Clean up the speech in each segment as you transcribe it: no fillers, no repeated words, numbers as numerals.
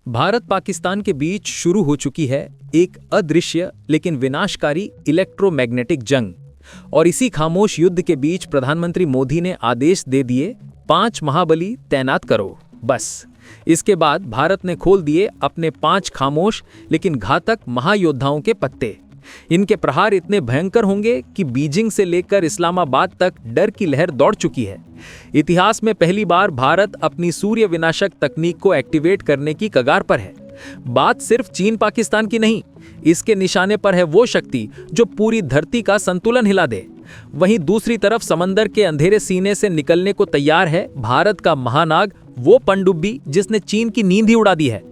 भारत पाकिस्तान के बीच शुरू हो चुकी है एक अदृश्य लेकिन विनाशकारी इलेक्ट्रोमैग्नेटिक जंग। और इसी खामोश युद्ध के बीच प्रधानमंत्री मोदी ने आदेश दे दिए 5 महाबली तैनात करो। बस इसके बाद भारत ने खोल दिए अपने 5 खामोश लेकिन घातक महायोद्धाओं के पत्ते। इनके प्रहार इतने भयंकर होंगे कि बीजिंग से लेकर इस्लामाबाद तक डर की लहर दौड़ चुकी है। इतिहास में पहली बार भारत अपनी सूर्य विनाशक तकनीक को एक्टिवेट करने की कगार पर है। बात सिर्फ चीन पाकिस्तान की नहीं, इसके निशाने पर है वो शक्ति जो पूरी धरती का संतुलन हिला दे। वहीं दूसरी तरफ समंदर के अंधेरे सीने से निकलने को तैयार है भारत का महानाग, वो पनडुब्बी जिसने चीन की नींद ही उड़ा दी है।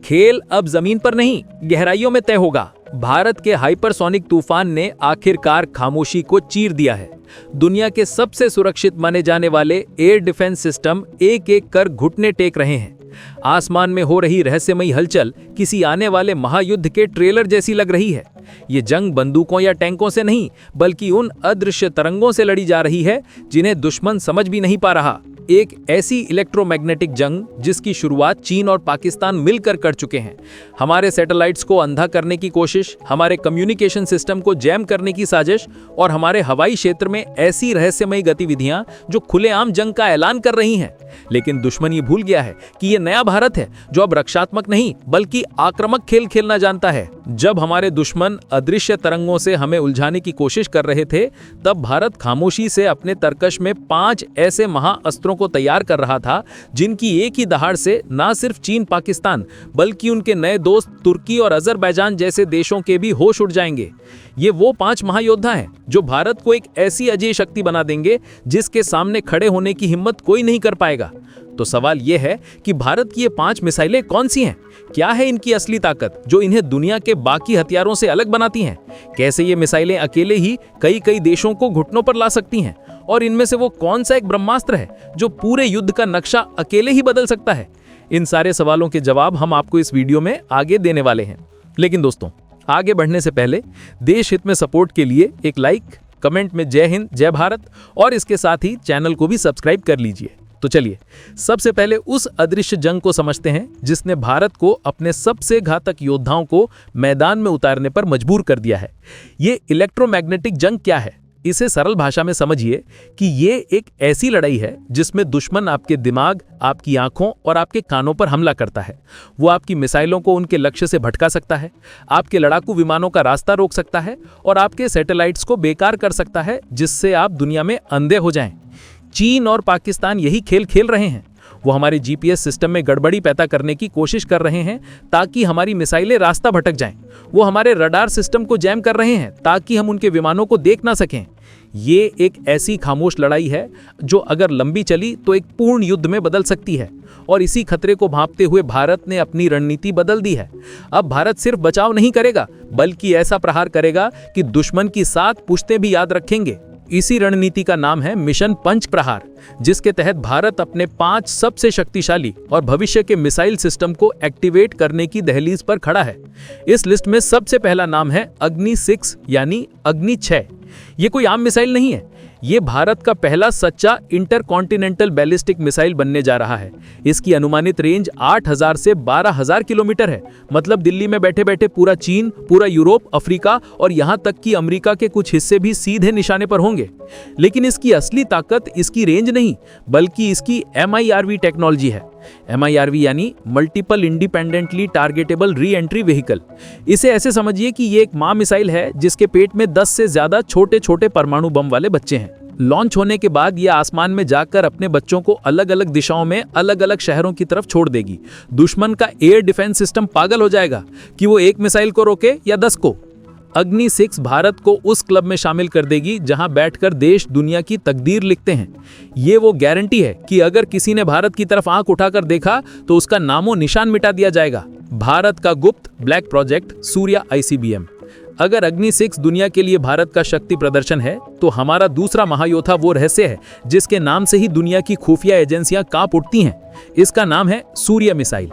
खेल अब जमीन पर नहीं, गहराइयों में तय होगा। भारत के हाइपरसोनिक तूफान ने आखिरकार खामोशी को चीर दिया है। दुनिया के सबसे सुरक्षित माने जाने वाले एयर डिफेंस सिस्टम एक एक कर घुटने टेक रहे हैं। आसमान में हो रही रहस्यमयी हलचल किसी आने वाले महायुद्ध के ट्रेलर जैसी लग रही है। ये जंग बंदूकों या टैंकों से नहीं, बल्कि उन अदृश्य तरंगों से लड़ी जा रही है जिन्हें दुश्मन समझ भी नहीं पा रहा। एक ऐसी इलेक्ट्रोमैग्नेटिक जंग जिसकी शुरुआत चीन और पाकिस्तान मिलकर कर चुके हैं। हमारे सैटेलाइट्स को अंधा करने की कोशिश, हमारे कम्युनिकेशन सिस्टम को जैम करने की साजिश और हमारे हवाई क्षेत्र में ऐसी रहस्यमयी गतिविधियां जो खुलेआम जंग का ऐलान कर रही हैं। लेकिन दुश्मन ये भूल गया है कि ये नया भारत है जो अब रक्षात्मक नहीं बल्कि आक्रामक खेल खेलना जानता है। जब हमारे दुश्मन अदृश्य तरंगों से हमें उलझाने की कोशिश कर रहे थे, तब भारत खामोशी से अपने तरकश में 5 ऐसे महाअस्त्रों को तैयार कर रहा था जिनकी एक ही दहाड़ से ना सिर्फ चीन पाकिस्तान बल्कि उनके नए दोस्त तुर्की और अजरबैजान जैसे देशों के भी होश उड़ जाएंगे। ये वो 5 महायोद्धा हैं जो भारत को एक ऐसी अजय शक्ति बना देंगे जिसके सामने खड़े होने की हिम्मत कोई नहीं कर पाएगा। तो सवाल यह है कि भारत की ये 5 मिसाइलें कौन सी हैं? क्या है इनकी असली ताकत जो इन्हें दुनिया के बाकी हथियारों से अलग बनाती हैं? कैसे ये मिसाइलें अकेले ही कई देशों को घुटनों पर ला सकती हैं? और इनमें से वो कौन सा एक ब्रह्मास्त्र है जो पूरे युद्ध का नक्शा अकेले ही बदल सकता है? इन सारे सवालों के जवाब हम आपको इस वीडियो में आगे देने वाले हैं। लेकिन दोस्तों, आगे बढ़ने से पहले देश हित में सपोर्ट के लिए एक लाइक, कमेंट में जय हिंद जय भारत और इसके साथ ही चैनल को भी सब्सक्राइब कर लीजिए। तो चलिए सबसे पहले उस अदृश्य जंग को समझते हैं जिसने भारत को अपने सबसे घातक योद्धाओं को मैदान में उतारने पर मजबूर कर दिया है। ये इलेक्ट्रोमैग्नेटिक जंग क्या है? इसे सरल भाषा में समझिए कि ये एक ऐसी लड़ाई है जिसमें दुश्मन आपके दिमाग, आपकी आंखों और आपके कानों पर हमला करता है। वो आपकी मिसाइलों को उनके लक्ष्य से भटका सकता है, आपके लड़ाकू विमानों का रास्ता रोक सकता है और आपके सैटेलाइट्स को बेकार कर सकता है जिससे आप दुनिया में अंधे हो जाएं। चीन और पाकिस्तान यही खेल खेल रहे हैं। वो हमारे जीपीएस सिस्टम में गड़बड़ी पैदा करने की कोशिश कर रहे हैं ताकि हमारी मिसाइलें रास्ता भटक जाएं। वो हमारे रडार सिस्टम को जैम कर रहे हैं ताकि हम उनके विमानों को देख ना सकें। ये एक ऐसी खामोश लड़ाई है जो अगर लंबी चली तो एक पूर्ण युद्ध में बदल सकती है। और इसी खतरे को भांपते हुए भारत ने अपनी रणनीति बदल दी है। अब भारत सिर्फ बचाव नहीं करेगा बल्कि ऐसा प्रहार करेगा कि दुश्मन की 7 पुश्तें भी याद रखेंगे। इसी रणनीति का नाम है मिशन पंच प्रहार, जिसके तहत भारत अपने 5 सबसे शक्तिशाली और भविष्य के मिसाइल सिस्टम को एक्टिवेट करने की दहलीज पर खड़ा है। इस लिस्ट में सबसे पहला नाम है अग्नि 6 यानी अग्नि 6। ये कोई आम मिसाइल नहीं है, ये भारत का पहला सच्चा इंटरकॉन्टिनेंटल बैलिस्टिक मिसाइल बनने जा रहा है। इसकी अनुमानित रेंज 8000 से 12000 किलोमीटर है। मतलब दिल्ली में बैठे बैठे पूरा चीन, पूरा यूरोप, अफ्रीका और यहाँ तक कि अमेरिका के कुछ हिस्से भी सीधे निशाने पर होंगे। लेकिन इसकी असली ताकत इसकी रेंज नहीं बल्कि इसकी MIRV टेक्नोलॉजी है। MIRV यानी multiple independently targetable re entry vehicle. इसे ऐसे समझिए कि ये एक मां मिसाइल है जिसके पेट में 10 से ज्यादा छोटे छोटे परमाणु बम वाले बच्चे हैं। लॉन्च होने के बाद यह आसमान में जाकर अपने बच्चों को अलग अलग दिशाओं में अलग अलग शहरों की तरफ छोड़ देगी। दुश्मन का एयर डिफेंस सिस्टम पागल हो जाएगा कि वो एक मिसाइल को रोके या 10 को। अग्नि 6 भारत को उस क्लब में शामिल कर देगी जहां बैठकर देश दुनिया की तकदीर लिखते हैं। ये वो गारंटी है कि अगर किसी ने भारत की तरफ आंख उठाकर देखा तो उसका नामो निशान मिटा दिया जाएगा। भारत का गुप्त ब्लैक प्रोजेक्ट सूर्या ICBM। अगर अग्नि 6 दुनिया के लिए भारत का शक्ति प्रदर्शन है तो हमारा दूसरा महायोद्धा वो रहस्य है जिसके नाम से ही दुनिया की खुफिया एजेंसियां कांप उठती हैं। इसका नाम है सूर्य मिसाइल।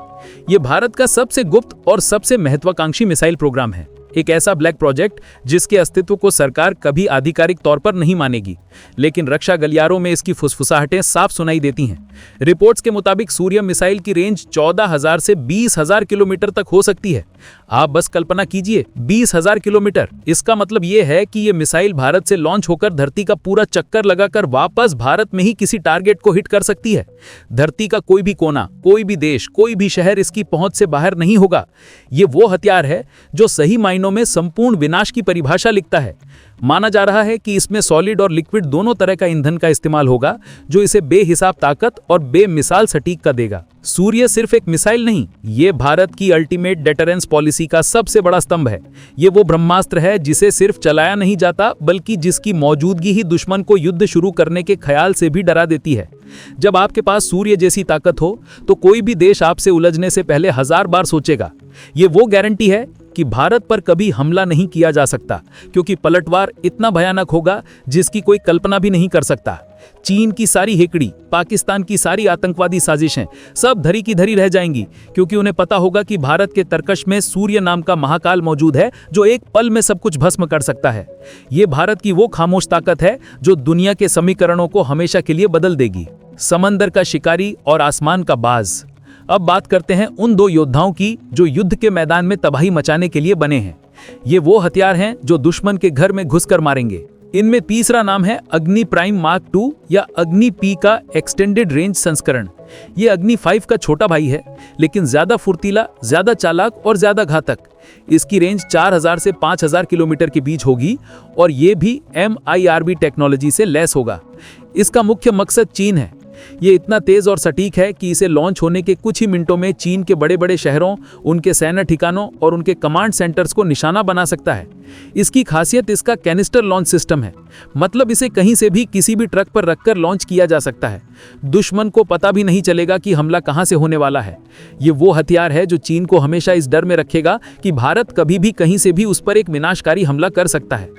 ये भारत का सबसे गुप्त और सबसे महत्वाकांक्षी मिसाइल प्रोग्राम है। एक ऐसा ब्लैक प्रोजेक्ट जिसके अस्तित्व को सरकार कभी आधिकारिक तौर पर नहीं मानेगी, लेकिन रक्षा गलियारों में इसकी फुसफुसाहटें साफ सुनाई देती हैं। रिपोर्ट्स के मुताबिक सूर्य मिसाइल की रेंज 14,000 से 20,000 किलोमीटर तक हो सकती है। आप बस कल्पना कीजिए, 20,000 किलोमीटर। इसका मतलब यह है कि यह मिसाइल भारत से लॉन्च होकर धरती का पूरा चक्कर लगाकर वापस भारत में ही किसी टारगेट को हिट कर सकती है। धरती का कोई भी कोना, कोई भी देश, कोई भी शहर इसकी पहुंच से बाहर नहीं होगा। ये वो हथियार है जो सही मायनों में संपूर्ण विनाश की परिभाषा लिखता है। माना जा रहा है कि इसमें सॉलिड और लिक्विड दोनों तरह का ईंधन का इस्तेमाल होगा, जो इसे बेहिसाब ताकत और बेमिसाल सटीकता देगा। सूर्य सिर्फ एक मिसाइल नहीं, ये भारत की अल्टीमेट डेटरेंस पॉलिसी का सबसे बड़ा स्तंभ है। ये वो ब्रह्मास्त्र है जिसे सिर्फ चलाया नहीं जाता, बल्कि जिसकी मौजूदगी ही दुश्मन को युद्ध शुरू करने के ख्याल से भी डरा देती है। जब आपके पास सूर्य जैसी ताकत हो, तो कोई भी देश आपसे उलझने से पहले 1000 बार सोचेगा। ये वो गारंटी है कि भारत पर कभी हमला नहीं किया जा सकता, क्योंकि पलटवार इतना भयानक होगा जिसकी कोई कल्पना भी नहीं कर सकता। चीन की सारी हेकड़ी, पाकिस्तान की सारी आतंकवादी साजिशें सब धरी की धरी रह जाएंगी, क्योंकि उन्हें पता होगा कि भारत के तरकश में सूर्य नाम का महाकाल मौजूद है, जो एक पल में सब कुछ भस्म कर सकता है। ये भारत की वो खामोश ताकत है जो दुनिया के समीकरणों को हमेशा के लिए बदल देगी। समंदर का शिकारी और आसमान का बाज। अब बात करते हैं उन दो योद्धाओं की जो युद्ध के मैदान में तबाही मचाने के लिए बने हैं। ये वो हथियार हैं जो दुश्मन के घर में घुसकर मारेंगे। इनमें तीसरा नाम है अग्नि प्राइम मार्क 2 या अग्नि पी का एक्सटेंडेड रेंज संस्करण। ये अग्नि 5 का छोटा भाई है, लेकिन ज्यादा फुर्तीला, ज्यादा चालाक और ज्यादा घातक। इसकी रेंज 4000 से 5000 किलोमीटर के बीच होगी और ये भी MIRV टेक्नोलॉजी से लैस होगा। इसका मुख्य मकसद चीन है। ये इतना तेज और सटीक है कि इसे लॉन्च होने के कुछ ही मिनटों में चीन के बड़े बड़े शहरों, उनके सैन्य ठिकानों और उनके कमांड सेंटर्स को निशाना बना सकता है। इसकी खासियत इसका कैनिस्टर लॉन्च सिस्टम है, मतलब इसे कहीं से भी किसी भी ट्रक पर रखकर लॉन्च किया जा सकता है। दुश्मन को पता भी नहीं चलेगा कि हमला कहां से होने वाला है। ये वो हथियार है जो चीन को हमेशा इस डर में रखेगा कि भारत कभी भी कहीं से भी उस पर एक विनाशकारी हमला कर सकता है।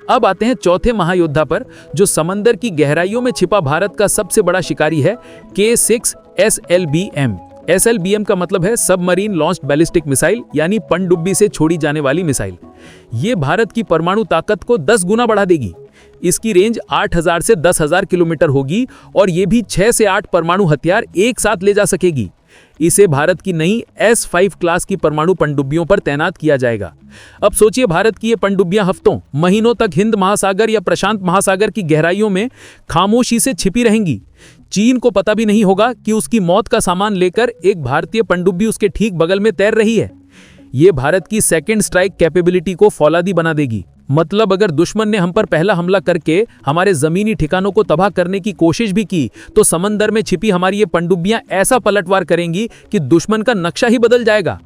अब आते हैं चौथे महायोद्धा पर, जो समंदर की गहराइयों में छिपा भारत का सबसे बड़ा शिकारी है, K6 SLBM। SLBM का मतलब है सबमरीन लॉन्च्ड बैलिस्टिक मिसाइल, यानी पनडुब्बी से छोड़ी जाने वाली मिसाइल। ये भारत की परमाणु ताकत को 10 गुना बढ़ा देगी। इसकी रेंज 8000 से 10,000 किलोमीटर होगी और ये भी 6 से 8 परमाणु हथियार एक साथ ले जा सकेगी। इसे भारत की नई S5 क्लास की परमाणु पनडुब्बियों पर तैनात किया जाएगा। अब सोचिए, भारत की ये पनडुब्बियां हफ्तों, महीनों तक हिंद महासागर या प्रशांत महासागर की गहराइयों में खामोशी से छिपी रहेंगी। चीन को पता भी नहीं होगा कि उसकी मौत का सामान लेकर एक भारतीय पनडुब्बी उसके ठीक बगल में तैर रही है। ये भारत की सेकेंड स्ट्राइक कैपेबिलिटी को फौलादी बना देगी। मतलब अगर दुश्मन ने हम पर पहला हमला करके हमारे जमीनी ठिकानों को तबाह करने की कोशिश भी की, तो समंदर में छिपी हमारी ये पनडुब्बियां ऐसा पलटवार करेंगी कि दुश्मन का नक्शा ही बदल जाएगा।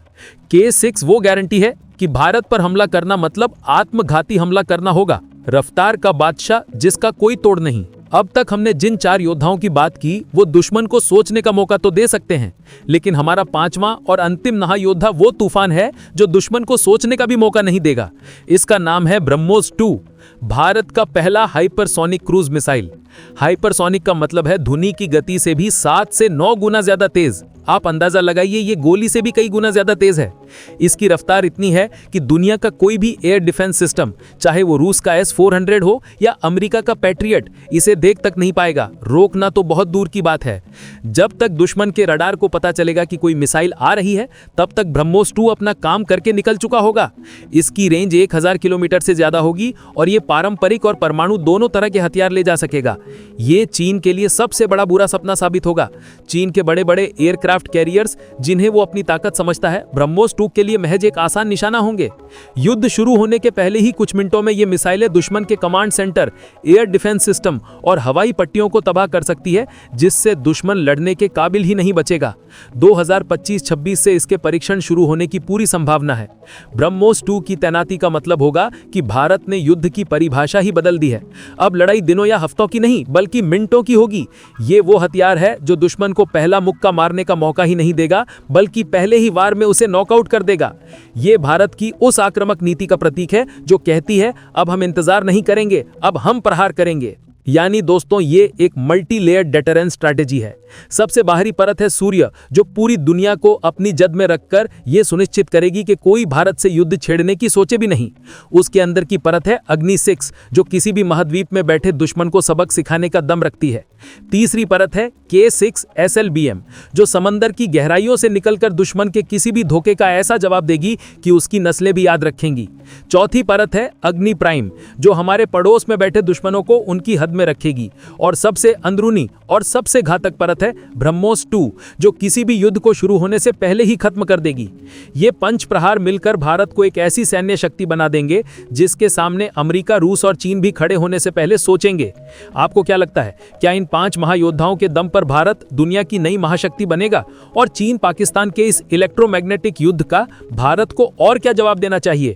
K6 वो गारंटी है कि भारत पर हमला करना मतलब आत्मघाती हमला करना होगा। रफ्तार का बादशाह जिसका कोई तोड़ नहीं। अब तक हमने जिन 4 योद्धाओं की बात की, वो दुश्मन को सोचने का मौका तो दे सकते हैं, लेकिन हमारा 5वां और अंतिम महायोद्धा वो तूफान है जो दुश्मन को सोचने का भी मौका नहीं देगा। इसका नाम है ब्रह्मोस 2, भारत का पहला हाइपरसोनिक क्रूज मिसाइल। हाइपरसोनिक का मतलब है ध्वनि की गति से भी 7 से 9 गुना ज्यादा तेज। आप अंदाजा लगाइए, ये गोली से भी कई गुना ज्यादा तेज है। इसकी रफ्तार इतनी है कि दुनिया का कोई भी एयर डिफेंस सिस्टम, चाहे वो रूस का S-400 हो या अमेरिका का पैट्रियट, इसे देख तक नहीं पाएगा। रोकना तो बहुत दूर की बात है। जब तक दुश्मन के रडार को पता चलेगा कि कोई मिसाइल आ रही है, तब तक ब्रह्मोस 2 अपना काम करके निकल चुका होगा। इसकी रेंज 1000 किलोमीटर से ज्यादा होगी और ये पारंपरिक और परमाणु दोनों तरह के हथियार ले जा सकेगा। ये चीन के लिए सबसे बड़ा बुरा सपना साबित होगा। चीन के बड़े बड़े एयरक्राफ्ट कैरियर्स, जिन्हें वो अपनी ताकत समझता है, ब्रह्मोस 2 के लिए महज एक आसान निशाना होंगे। युद्ध शुरू होने के पहले ही कुछ मिनटों में ये मिसाइलें दुश्मन के command centre, air defence system और हवाई पट्टियों को तबाह कर सकती है, जिससे दुश्मन लड़ने के काबिल ही नहीं बचेगा। 2025-26 से इसके परीक्षण शुरू होने की पूरी संभावना है। ब्रह्मोस 2 की तैनाती का मतलब होगा कि भारत ने युद्ध की परिभाषा ही बदल दी है। अब लड़ाई दिनों या हफ्तों की नहीं, बल्कि मिनटों की होगी। ये वो हथियार है जो दुश्मन को पहला मुक्का मारने का मौका ही नहीं देगा, बल्कि पहले ही वार में उसे नॉकआउट कर देगा। ये भारत की उस आक्रामक नीति का प्रतीक है जो कहती है, अब हम इंतजार नहीं करेंगे, अब हम प्रहार करेंगे। यानी दोस्तों ये एक मल्टी लेयर डेटरेंस स्ट्रैटेजी है। सबसे बाहरी परत है सूर्य, जो पूरी दुनिया को अपनी जद में रखकर यह सुनिश्चित करेगी कि कोई भारत से युद्ध छेड़ने की सोचे भी नहीं। उसके अंदर की परत है अग्नि 6, जो किसी भी महाद्वीप में बैठे दुश्मन को सबक सिखाने का दम रखती है। तीसरी परत है K6 SLBM, जो समंदर की गहराइयों से निकलकर दुश्मन के किसी भी धोखे का ऐसा जवाब देगी कि उसकी नस्लें भी याद रखेंगी। चौथी परत है अग्नि प्राइम, जो हमारे पड़ोस में बैठे दुश्मनों को उनकी हद में रखेगी। और सबसे अंदरूनी और सबसे घातक परत है ब्रह्मोस 2, जो किसी भी युद्ध को शुरू होने से पहले ही खत्म कर देगी। ये पंच प्रहार मिलकर भारत को एक ऐसी सैन्य शक्ति बना देंगे जिसके सामने अमेरिका, रूस और चीन भी खड़े होने से पहले सोचेंगे। आपको क्या लगता है, क्या इन 5 महायोद्धाओं के दम पर भारत दुनिया की नई महाशक्ति बनेगा? और चीन पाकिस्तान के इस इलेक्ट्रोमैग्नेटिक युद्ध का भारत को और क्या जवाब देना चाहिए?